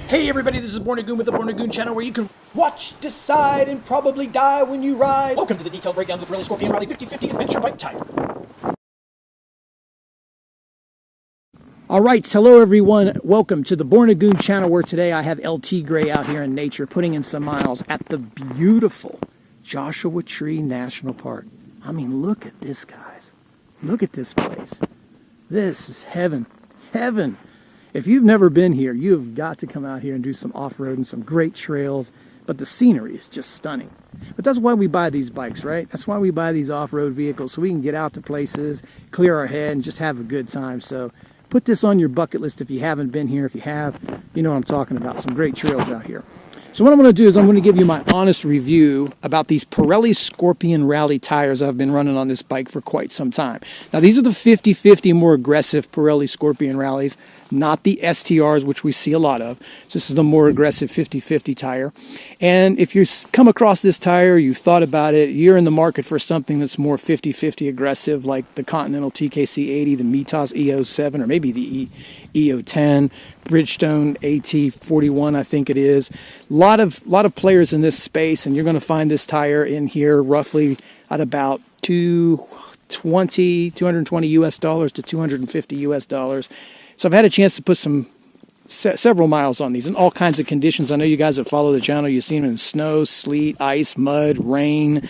Hey everybody, this is Born Goon with the Born Goon channel where you can watch, decide, and probably die when you ride. Welcome to the detailed breakdown of the Pirelli Scorpion Rally 50/50 Adventure Bike Tire. Alright, hello everyone. Welcome to the Born Goon channel where today I have LT Gray out here in nature putting in some miles at the beautiful Joshua Tree National Park. I mean, look at this, guys. Look at this place. This is heaven. Heaven. If you've never been here, you've got to come out here and do some off-road and some great trails, but the scenery is just stunning. But that's why we buy these bikes, right? That's why we buy these off-road vehicles, so we can get out to places, clear our head, and just have a good time. So put this on your bucket list if you haven't been here. If you have, you know what I'm talking about, some great trails out here. So what I'm going to do is I'm going to give you my honest review about these Pirelli Scorpion Rally tires I've been running on this bike for quite some time. Now these are the 50/50 more aggressive Pirelli Scorpion Rallies, not the STRs, which we see a lot of. So this is the more aggressive 50/50 tire. And if you come across this tire, you've thought about it, you're in the market for something that's more 50/50 aggressive, like the Continental TKC80, the Mitas E07, or maybe the E010, Bridgestone AT41, I think it is. Lot of players in this space, and you're going to find this tire in here roughly at about $220 US dollars to $250 US dollars. So I've had a chance to put several miles on these in all kinds of conditions. I know you guys that follow the channel, you've seen them in snow, sleet, ice, mud, rain,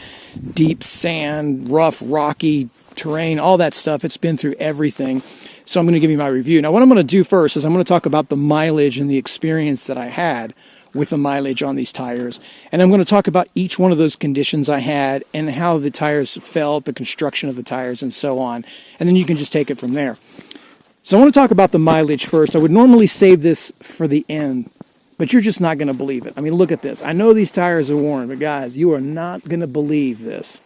deep sand, rough, rocky terrain, all that stuff. It's been through everything. So I'm going to give you my review. Now what I'm going to do first is I'm going to talk about the mileage and the experience that I had with the mileage on these tires. And I'm going to talk about each one of those conditions I had and how the tires felt, the construction of the tires, and so on. And then you can just take it from there. So I want to talk about the mileage first. I would normally save this for the end, but you're just not going to believe it. I mean, look at this. I know these tires are worn, but guys, you are not going to believe this.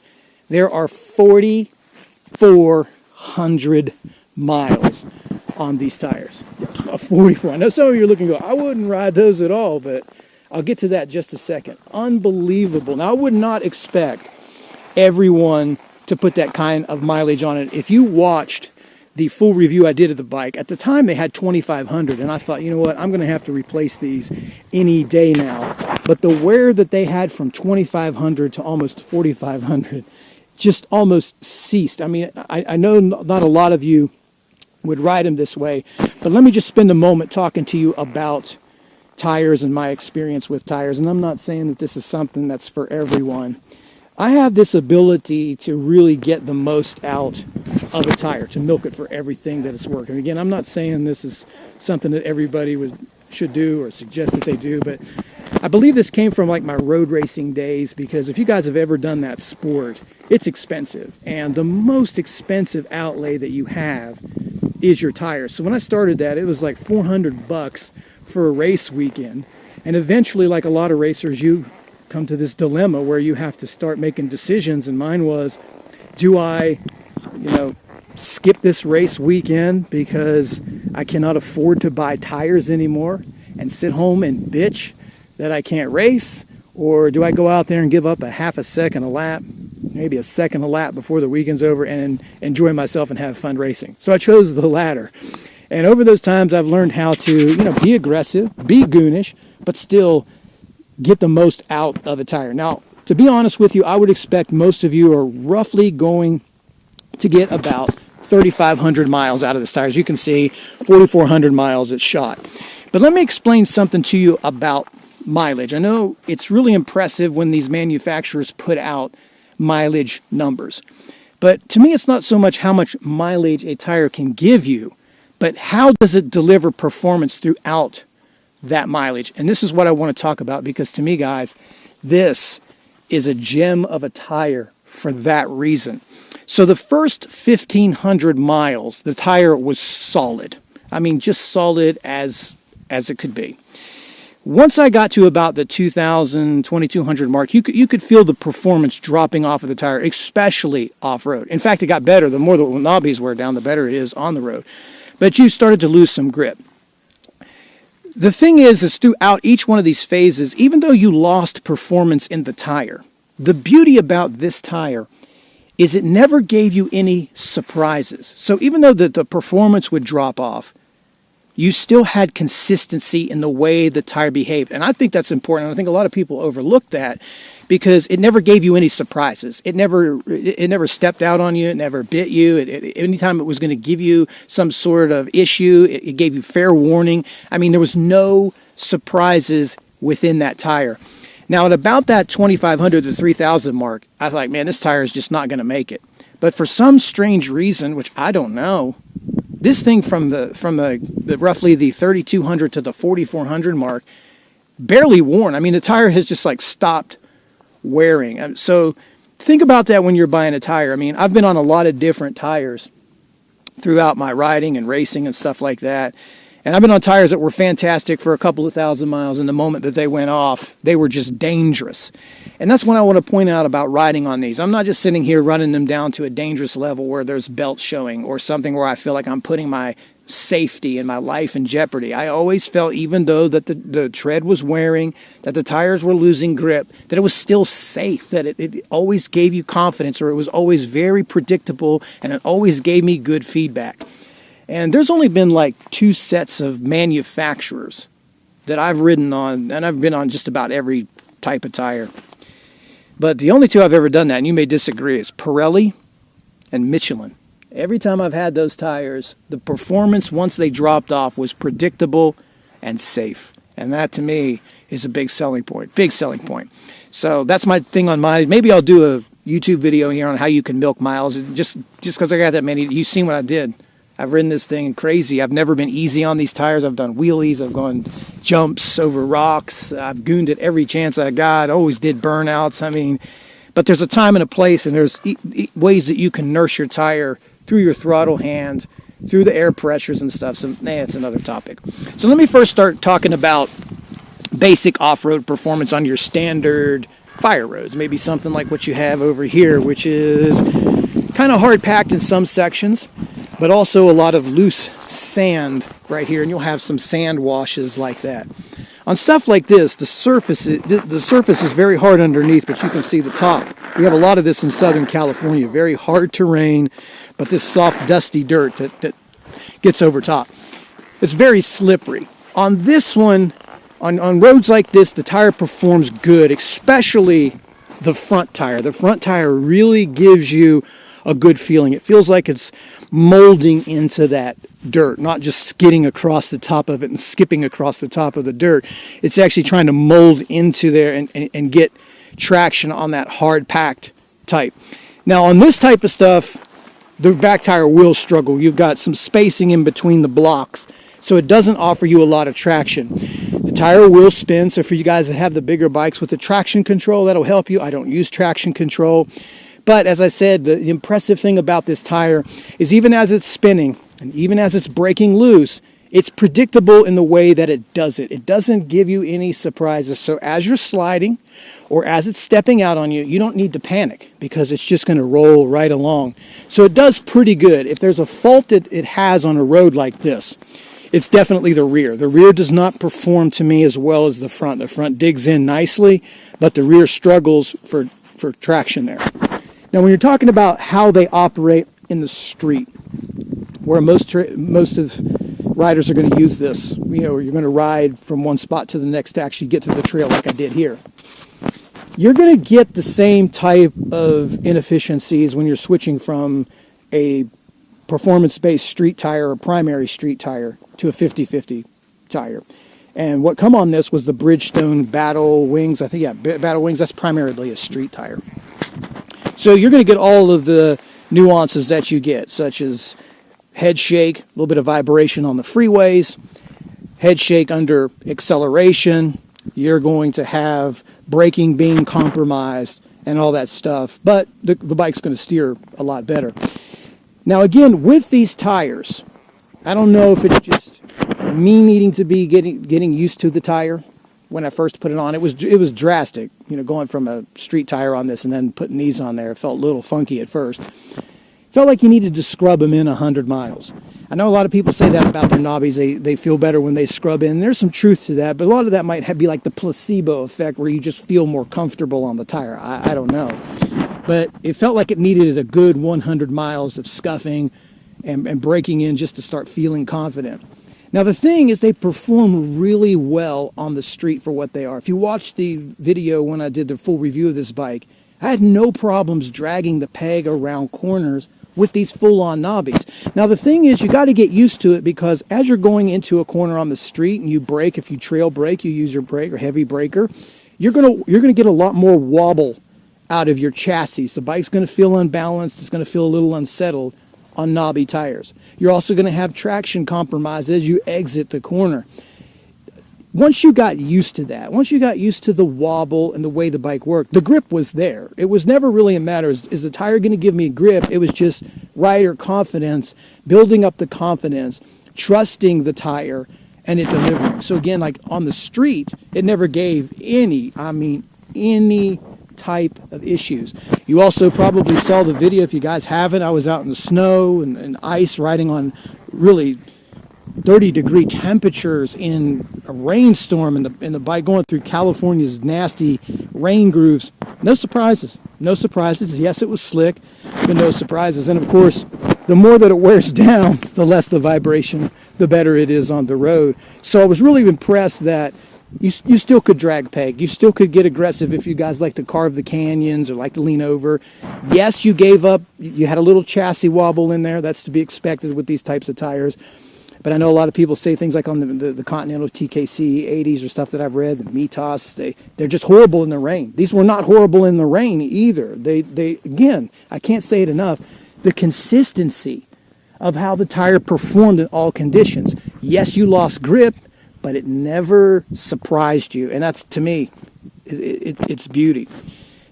There are 4,400 miles on these tires. 44. I know some of you are looking and go, I wouldn't ride those at all, but I'll get to that in just a second. Unbelievable. Now, I would not expect everyone to put that kind of mileage on it. If you watched the full review I did of the bike, at the time they had 2,500, and I thought, you know what, I'm going to have to replace these any day now. But the wear that they had from 2,500 to almost 4,500 just almost ceased. I mean, I know not a lot of you would ride them this way, but let me just spend a moment talking to you about tires and my experience with tires. And I'm not saying that this is something that's for everyone. I have this ability to really get the most out of a tire, to milk it for everything that it's worth. And again, I'm not saying this is something that everybody should do or suggest that they do, but I believe this came from like my road racing days, because if you guys have ever done that sport, it's expensive. And the most expensive outlay that you have is your tires. So when I started that, it was like $400 for a race weekend. And eventually, like a lot of racers, you come to this dilemma where you have to start making decisions. And mine was, do I, skip this race weekend because I cannot afford to buy tires anymore and sit home and bitch that I can't race? Or do I go out there and give up a half a second a lap, maybe a second a lap before the weekend's over, and enjoy myself and have fun racing? So I chose the latter. And over those times, I've learned how to, be aggressive, be goonish, but still get the most out of a tire. Now, to be honest with you, I would expect most of you are roughly going to get about 3,500 miles out of this tire. As you can see, 4,400 miles it's shot. But let me explain something to you about mileage. I know it's really impressive when these manufacturers put out mileage numbers, but to me it's not so much how much mileage a tire can give you, but how does it deliver performance throughout that mileage. And this is what I want to talk about, because to me, guys, this is a gem of a tire for that reason. So the first 1,500 miles, the tire was solid. I mean, just solid as it could be. Once I got to about the 2,000, 2,200 mark, you could feel the performance dropping off of the tire, especially off-road. In fact, it got better. The more the knobbies wear down, the better it is on the road. But you started to lose some grip. The thing is throughout each one of these phases, even though you lost performance in the tire, the beauty about this tire is it never gave you any surprises. So even though the performance would drop off, you still had consistency in the way the tire behaved. And I think that's important. I think a lot of people overlook that because it never gave you any surprises. It never stepped out on you. It never bit you. Anytime it was going to give you some sort of issue, it gave you fair warning. I mean, there was no surprises within that tire. Now, at about that 2,500 to 3,000 mark, I was like, man, this tire is just not going to make it. But for some strange reason, which I don't know, this thing from the roughly the 3,200 to the 4,400 mark, barely worn. I mean, the tire has just like stopped wearing. So think about that when you're buying a tire. I mean, I've been on a lot of different tires throughout my riding and racing and stuff like that. And I've been on tires that were fantastic for a couple of thousand miles, and the moment that they went off, they were just dangerous. And that's what I want to point out about riding on these. I'm not just sitting here running them down to a dangerous level where there's belts showing or something where I feel like I'm putting my safety and my life in jeopardy. I always felt, even though that the tread was wearing, that the tires were losing grip, that it was still safe, that it always gave you confidence, or it was always very predictable, and it always gave me good feedback. And there's only been like 2 sets of manufacturers that I've ridden on, and I've been on just about every type of tire. But the only 2 I've ever done that, and you may disagree, is Pirelli and Michelin. Every time I've had those tires, the performance once they dropped off was predictable and safe. And that to me is a big selling point. Big selling point. So that's my thing on mine. Maybe I'll do a YouTube video here on how you can milk miles. Just because I got that many, you've seen what I did. I've ridden this thing crazy. I've never been easy on these tires. I've done wheelies. I've gone jumps over rocks. I've gooned it every chance I got. Always did burnouts. I mean, but there's a time and a place, and there's ways that you can nurse your tire through your throttle hand, through the air pressures and stuff. So, it's another topic. So let me first start talking about basic off-road performance on your standard fire roads. Maybe something like what you have over here, which is kind of hard packed in some sections, but also a lot of loose sand right here, and you'll have some sand washes like that. On stuff like this, the surface is very hard underneath, but you can see the top. We have a lot of this in Southern California, very hard terrain, but this soft, dusty dirt that gets over top. It's very slippery. On this one, on roads like this, the tire performs good, especially the front tire. The front tire really gives you a good feeling. It feels like it's molding into that dirt, not just skidding across the top of it and skipping across the top of the dirt. It's actually trying to mold into there and get traction on that hard packed type. Now on this type of stuff, the back tire will struggle. You've got some spacing in between the blocks, so it doesn't offer you a lot of traction. The tire will spin, so for you guys that have the bigger bikes with the traction control, that'll help you. I don't use traction control. But as I said, the impressive thing about this tire is even as it's spinning and even as it's breaking loose, it's predictable in the way that it does it. It doesn't give you any surprises. So as you're sliding or as it's stepping out on you, you don't need to panic because it's just going to roll right along. So it does pretty good. If there's a fault that it has on a road like this, it's definitely the rear. The rear does not perform to me as well as the front. The front digs in nicely, but the rear struggles for traction there. Now, when you're talking about how they operate in the street, where most of riders are going to use this, you're going to ride from one spot to the next to actually get to the trail like I did here. You're going to get the same type of inefficiencies when you're switching from a performance-based street tire or primary street tire to a 50/50 tire. And what come on this was the Bridgestone Battle Wings. I think, yeah, Battle Wings, that's primarily a street tire. So you're going to get all of the nuances that you get, such as head shake, a little bit of vibration on the freeways, head shake under acceleration. You're going to have braking being compromised and all that stuff. But the bike's going to steer a lot better. Now again, with these tires, I don't know if it's just me needing to be getting used to the tire. When I first put it on, it was drastic, going from a street tire on this and then putting these on there. It felt a little funky at first. Felt like you needed to scrub them in 100 miles. I know a lot of people say that about their knobbies. They feel better when they scrub in. There's some truth to that, but a lot of that might be like the placebo effect where you just feel more comfortable on the tire. I don't know. But it felt like it needed a good 100 miles of scuffing and breaking in just to start feeling confident. Now the thing is, they perform really well on the street for what they are. If you watch the video when I did the full review of this bike, I had no problems dragging the peg around corners with these full-on knobbies. Now the thing is, you got to get used to it, because as you're going into a corner on the street and you brake, if you trail brake, you use your brake or heavy braker, you're gonna get a lot more wobble out of your chassis. The bike's gonna feel unbalanced. It's gonna feel a little unsettled on knobby tires. You're also gonna have traction compromise as you exit the corner. Once you got used to that, once you got used to the wobble and the way the bike worked, the grip was there. It was never really a matter, is the tire going to give me grip? It was just rider confidence, building up the confidence, trusting the tire, and it delivering. So again, like on the street, it never gave any type of issues. You also probably saw the video, if you guys haven't. I was out in the snow and ice riding on really 30-degree temperatures in a rainstorm, and the bike going through California's nasty rain grooves. No surprises. No surprises. Yes, it was slick, but no surprises. And of course, the more that it wears down, the less the vibration, the better it is on the road. So I was really impressed that you still could drag peg. You still could get aggressive if you guys like to carve the canyons or like to lean over. Yes, you gave up. You had a little chassis wobble in there. That's to be expected with these types of tires. But I know a lot of people say things like on the Continental TKC80s or stuff that I've read, the Mitas, they're just horrible in the rain. These were not horrible in the rain either. They again, I can't say it enough, the consistency of how the tire performed in all conditions. Yes, you lost grip, but it never surprised you. And that's, to me, it's beauty.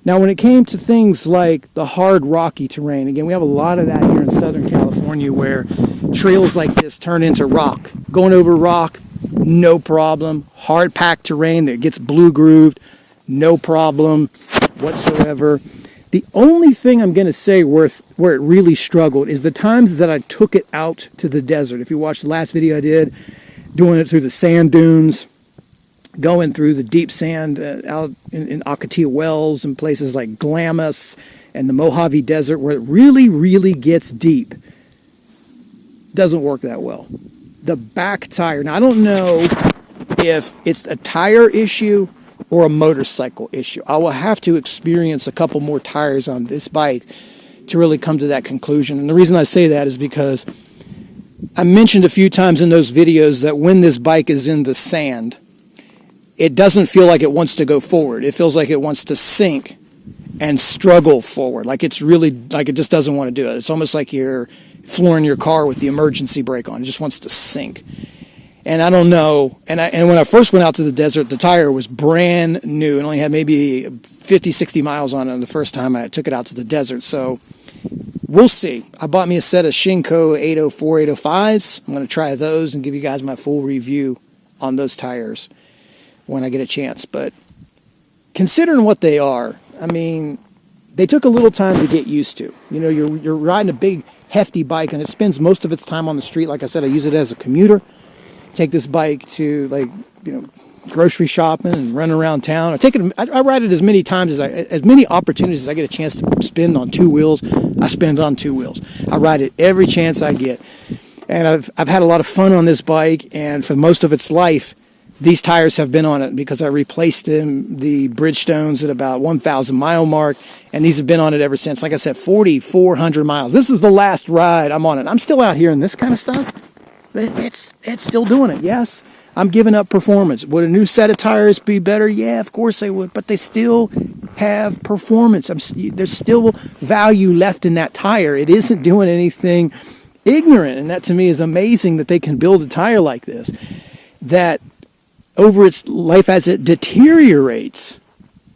Now, when it came to things like the hard, rocky terrain, again, we have a lot of that here in Southern California, where trails like this turn into rock. Going over rock, no problem. Hard packed terrain that gets blue grooved, no problem whatsoever. The only thing I'm going to say where it really struggled is the times that I took it out to the desert. If you watched the last video I did, doing it through the sand dunes, going through the deep sand out in Ocotillo Wells and places like Glamis and the Mojave Desert, where it really, really gets deep, doesn't work that well. The back tire, now I don't know if it's a tire issue or a motorcycle issue. I will have to experience a couple more tires on this bike to really come to that conclusion. And the reason I say that is because I mentioned a few times in those videos that when this bike is in the sand, it doesn't feel like it wants to go forward. It feels like it wants to sink and struggle forward. Like it's really, like it just doesn't want to do it. It's almost like you're flooring your car with the emergency brake on. It just wants to sink. And I don't know. And when I first went out to the desert, the tire was brand new. It only had maybe 50, 60 miles on it the first time I took it out to the desert. So we'll see. I bought me a set of Shinko 804, 805s. I'm going to try those and give you guys my full review on those tires when I get a chance. But considering what they are, I mean, they took a little time to get used to. You know, you're riding a big, hefty bike, and it spends most of its time on the street. Like I said, I use it as a commuter. Take this bike to, like, you know, grocery shopping and run around town. I ride it as many times as many opportunities as I get a chance to spend on two wheels. I spend on two wheels. I ride it every chance I get, and I've had a lot of fun on this bike. And for most of its life, these tires have been on it because I replaced the Bridgestones at about 1,000 mile mark, and these have been on it ever since. Like I said, 4,400 miles. This is the last ride I'm on it. I'm still out here in this kind of stuff. It's still doing it. Yes, I'm giving up performance. Would a new set of tires be better? Yeah, of course they would, but they still have performance. There's still value left in that tire. It isn't doing anything ignorant, and that to me is amazing that they can build a tire like this that over its life as it deteriorates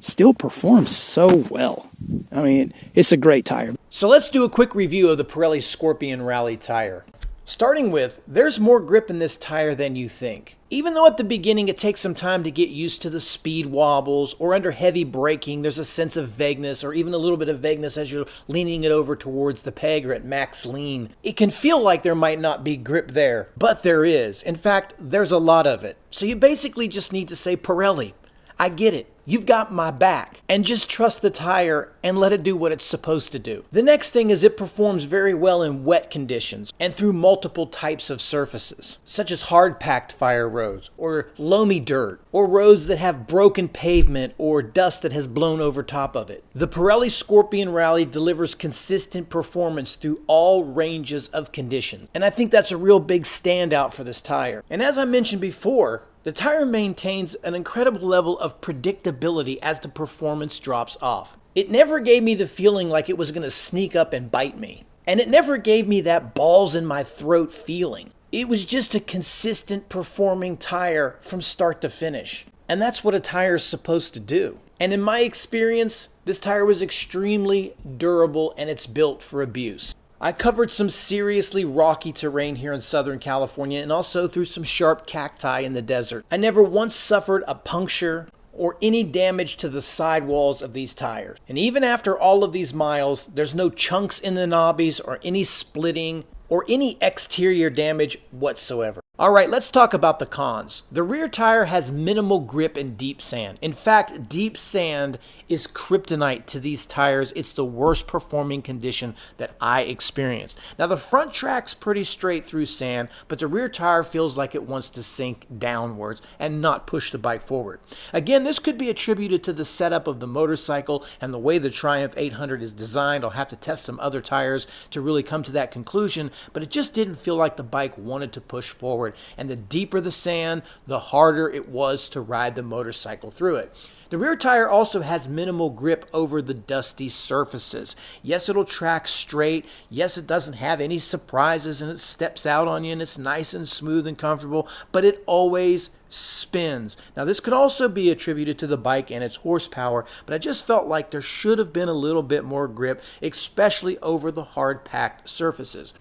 still performs so well. I mean, it's a great tire. So let's do a quick review of the Pirelli Scorpion Rally tire. Starting with, there's more grip in this tire than you think. Even though at the beginning it takes some time to get used to the speed wobbles, or under heavy braking there's a sense of vagueness, or even a little bit of vagueness as you're leaning it over towards the peg or at max lean. It can feel like there might not be grip there, but there is. In fact, there's a lot of it. So you basically just need to say, Pirelli, I get it. you've got my back. And just trust the tire and let it do what it's supposed to do. The next thing is it performs very well in wet conditions and through multiple types of surfaces, such as hard-packed fire roads or loamy dirt or roads that have broken pavement or dust that has blown over top of it. The Pirelli Scorpion Rally delivers consistent performance through all ranges of conditions, and I think that's a real big standout for this tire. And as I mentioned before, the tire maintains an incredible level of predictability as the performance drops off. It never gave me the feeling like it was going to sneak up and bite me. And it never gave me that balls in my throat feeling. It was just a consistent performing tire from start to finish. And that's what a tire is supposed to do. And in my experience, this tire was extremely durable and it's built for abuse. I covered some seriously rocky terrain here in Southern California and also through some sharp cacti in the desert. I never once suffered a puncture or any damage to the sidewalls of these tires. And even after all of these miles, there's no chunks in the knobbies or any splitting or any exterior damage whatsoever. All right, let's talk about the cons. The rear tire has minimal grip in deep sand. In fact, deep sand is kryptonite to these tires. It's the worst performing condition that I experienced. Now, the front track's pretty straight through sand, but the rear tire feels like it wants to sink downwards and not push the bike forward. Again, this could be attributed to the setup of the motorcycle and the way the Triumph 800 is designed. I'll have to test some other tires to really come to that conclusion, but it just didn't feel like the bike wanted to push forward. And the deeper the sand, the harder it was to ride the motorcycle through it. The rear tire also has minimal grip over the dusty surfaces. Yes, it'll track straight. Yes, it doesn't have any surprises and it steps out on you and it's nice and smooth and comfortable, but it always spins. Now, this could also be attributed to the bike and its horsepower, but I just felt like there should have been a little bit more grip, especially over the hard-packed surfaces.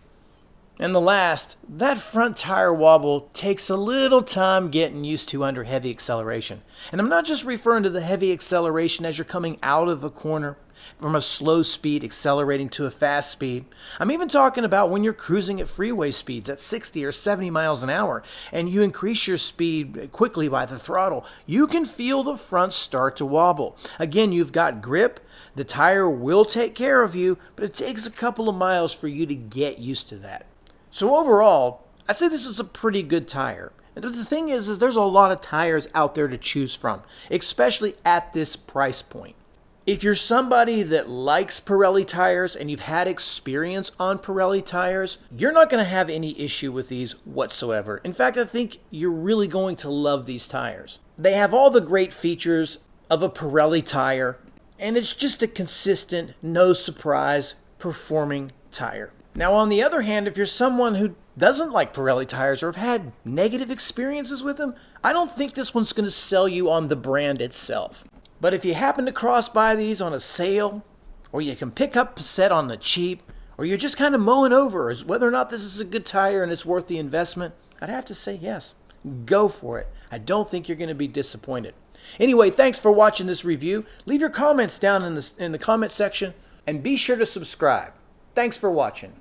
And the last, that front tire wobble takes a little time getting used to under heavy acceleration. And I'm not just referring to the heavy acceleration as you're coming out of a corner from a slow speed accelerating to a fast speed. I'm even talking about when you're cruising at freeway speeds at 60 or 70 miles an hour and you increase your speed quickly by the throttle. You can feel the front start to wobble. Again, you've got grip. The tire will take care of you, but it takes a couple of miles for you to get used to that. So overall, I'd say this is a pretty good tire. And the thing is there's a lot of tires out there to choose from, especially at this price point. If you're somebody that likes Pirelli tires and you've had experience on Pirelli tires, you're not going to have any issue with these whatsoever. In fact, I think you're really going to love these tires. They have all the great features of a Pirelli tire, and it's just a consistent, no surprise performing tire. Now, on the other hand, if you're someone who doesn't like Pirelli tires or have had negative experiences with them, I don't think this one's going to sell you on the brand itself. But if you happen to cross by these on a sale, or you can pick up a set on the cheap, or you're just kind of mulling over as whether or not this is a good tire and it's worth the investment, I'd have to say yes. Go for it. I don't think you're going to be disappointed. Anyway, thanks for watching this review. Leave your comments down in the comment section, and be sure to subscribe. Thanks for watching.